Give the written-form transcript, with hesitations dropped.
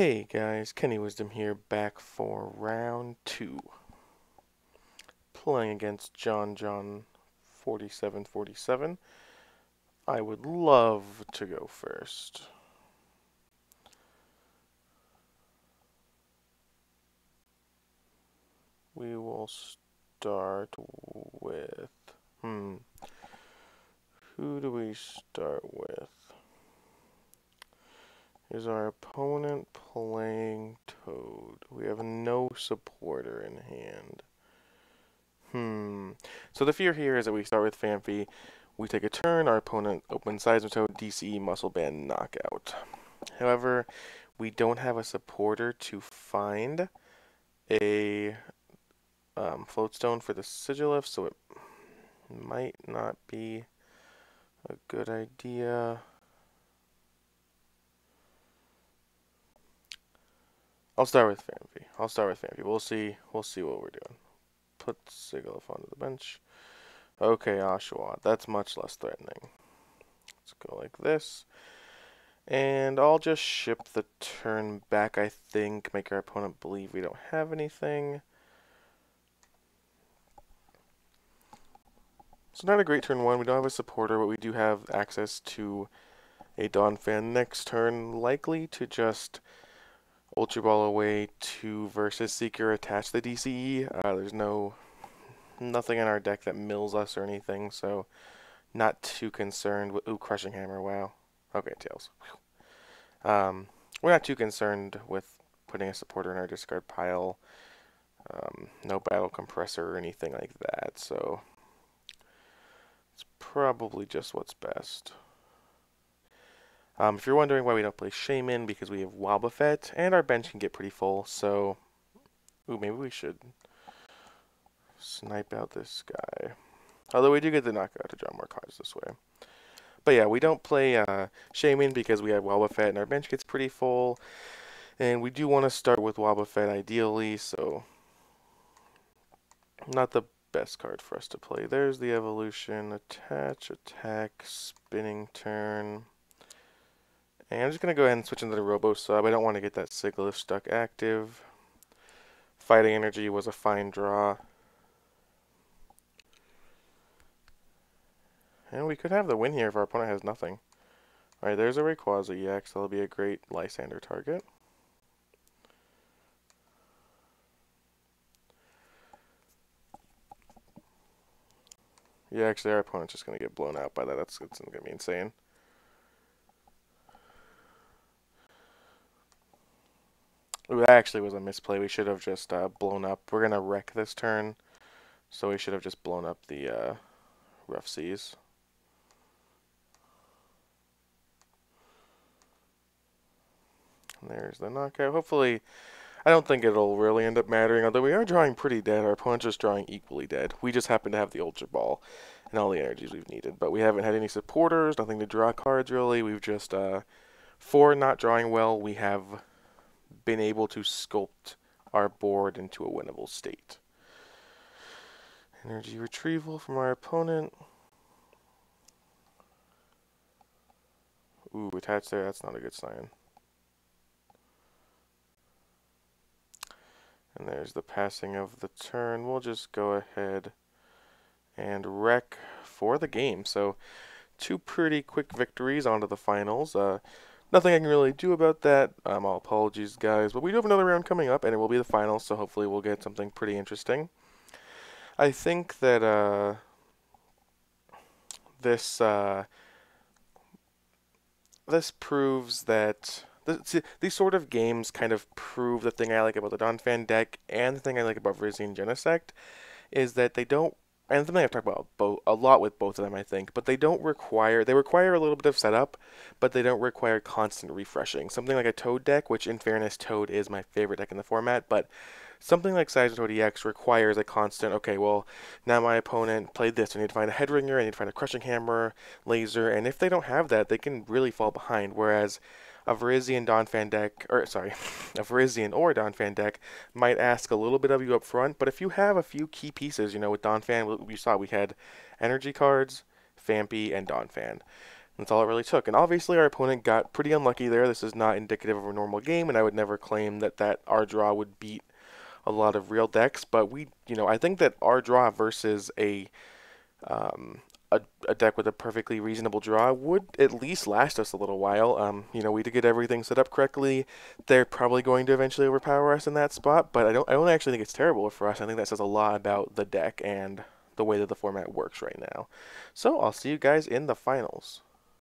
Hey guys, Kenny Wisdom here, back for round 2. Playing against John 4747. I would love to go first. We will start with... Who do we start with? Is our opponent playing Toad? We have no supporter in hand. So the fear here is that we start with Phanpy, we take a turn, our opponent opens Seismitoad, DCE, Muscle Band, Knockout. However, we don't have a supporter to find a Floatstone for the Sigilyph, so it might not be a good idea. I'll start with Phanpy. We'll see what we're doing. Put Sigilyph onto the bench. Okay, Oshawott. That's much less threatening. Let's go like this. And I'll just ship the turn back, I think. Make our opponent believe we don't have anything. So not a great turn 1. We don't have a supporter, but we do have access to a Donphan next turn. Likely to just Ultra Ball away to Versus Seeker, attach the DCE. There's nothing in our deck that mills us or anything, so not too concerned with... Ooh, Crushing Hammer, wow. Okay, Tails. We're not too concerned with putting a supporter in our discard pile. No Battle Compressor or anything like that, so it's probably just what's best. If you're wondering why we don't play Shaman, because we have Wobbuffet, and our bench can get pretty full, so... Ooh, maybe we should snipe out this guy. Although we do get the knockout to draw more cards this way. But yeah, we don't play Shaman because we have Wobbuffet, and our bench gets pretty full. And we do want to start with Wobbuffet ideally, so... Not the best card for us to play. There's the evolution, attach, attack, spinning turn. And I'm just going to go ahead and switch into the Robo Sub. I don't want to get that Sigilyph stuck active. Fighting Energy was a fine draw. And we could have the win here if our opponent has nothing. Alright, there's a Rayquaza-EX. That'll be a great Lysander target. Yeah, actually our opponent's just going to get blown out by that. It's going to be insane. Ooh, that actually was a misplay. We should have just blown up. We're going to wreck this turn, so we should have just blown up the Rough Seas. And there's the knockout. Hopefully, I don't think it'll really end up mattering, although we are drawing pretty dead. Our opponent's just drawing equally dead. We just happen to have the Ultra Ball and all the energies we've needed. But we haven't had any supporters, nothing to draw cards really. We've just, for not drawing well, we have been able to sculpt our board into a winnable state. Energy retrieval from our opponent. Ooh, attached there, that's not a good sign. And there's the passing of the turn. We'll just go ahead and wreck for the game. So, 2 pretty quick victories onto the finals. Nothing I can really do about that. All apologies, guys. But we do have another round coming up, and it will be the finals, so hopefully we'll get something pretty interesting. I think that this proves that... These sort of games kind of prove the thing I like about the Donphan deck, and the thing I like about Virizion Genesect, is that they don't... And something I've talked about a lot with both of them, I think, but they require a little bit of setup, but they don't require constant refreshing. Something like a Toad deck, which in fairness, Toad is my favorite deck in the format, but something like Seismitoad-EX requires a constant, okay, well, now my opponent played this, I need to find a Headringer, I need to find a Crushing Hammer, Laser, and if they don't have that, they can really fall behind, whereas a Virizion Donphan deck, or sorry, a Virizion or Donphan deck might ask a little bit of you up front, but if you have a few key pieces, you know, with Donphan, we saw we had energy cards, Phanpy, and Donphan. That's all it really took. And obviously our opponent got pretty unlucky there. This is not indicative of a normal game, and I would never claim that our draw would beat a lot of real decks. But I think that our draw versus um, a deck with a perfectly reasonable draw would at least last us a little while. We did get everything set up correctly. They're probably going to eventually overpower us in that spot, but I don't actually think it's terrible for us. I think that says a lot about the deck and the way that the format works right now. So I'll see you guys in the finals.